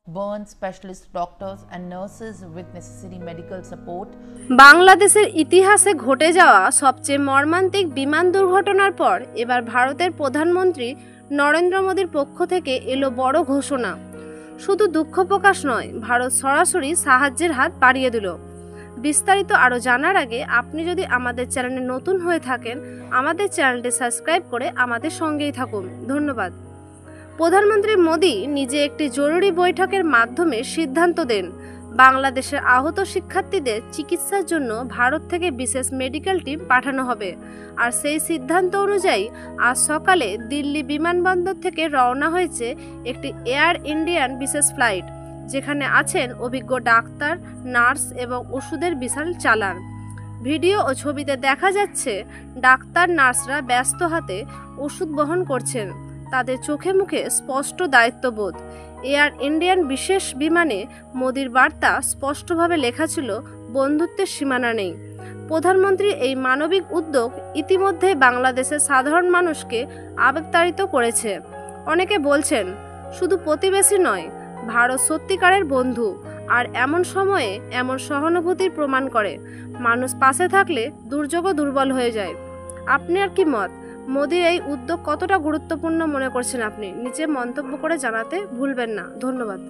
burn specialist doctors and nurses with necessary medical support. বাংলাদেশের ইতিহাসে ঘটে যাওয়া সবচেয়ে মর্মান্তিক বিমান দুর্ঘটনার পর এবার ভারতের প্রধানমন্ত্রী নরেন্দ্র মোদীর পক্ষ থেকে এলো বড় ঘোষণা। শুধু দুঃখ প্রকাশ নয়, ভারত সরাসরি সাহায্যের হাত বাড়িয়ে দিল। বিস্তারিত আরও জানার আগে আপনি যদি আমাদের চ্যানেলে নতুন হয়ে থাকেন, আমাদের চ্যানেলটি সাবস্ক্রাইব করে আমাদের সঙ্গেই থাকুন। ধন্যবাদ। প্রধানমন্ত্রী মোদী নিজে একটি জরুরি বৈঠকের মাধ্যমে সিদ্ধান্ত দেন বাংলাদেশের আহত শিক্ষার্থীদের চিকিৎসার জন্য ভারত থেকে বিশেষ মেডিকেল টিম পাঠানো হবে। আর সেই সিদ্ধান্ত অনুযায়ী আজ সকালে দিল্লি বিমানবন্দর থেকে রওনা হয়েছে একটি এয়ার ইন্ডিয়ান বিশেষ ফ্লাইট, যেখানে আছেন অভিজ্ঞ ডাক্তার, নার্স এবং ওষুধের বিশাল চালান। ভিডিও ও ছবিতে দেখা যাচ্ছে ডাক্তার, নার্সরা ব্যস্ত হাতে ওষুধ বহন করছেন। তাদের চোখে মুখে স্পষ্ট দায়িত্ববোধ। এয়ার ইন্ডিয়ান বিশেষ বিমানে মোদির বার্তা স্পষ্টভাবে লেখা ছিল, বন্ধুত্বের সীমানা নেই। প্রধানমন্ত্রী এই মানবিক উদ্যোগ ইতিমধ্যে বাংলাদেশের সাধারণ মানুষকে আবেগতাড়িত করেছে। অনেকে বলছেন, শুধু প্রতিবেশী নয়, ভারত সত্যিকারের বন্ধু। আর এমন সময়ে এমন সহানুভূতির প্রমাণ করে মানুষ পাশে থাকলে দুর্যোগও দুর্বল হয়ে যায়। আপনি আর কি মত? মোদির এই উদ্যোগ কতটা গুরুত্বপূর্ণ মনে করছেন আপনি? নিচে মন্তব্য করে জানাতে ভুলবেন না। ধন্যবাদ।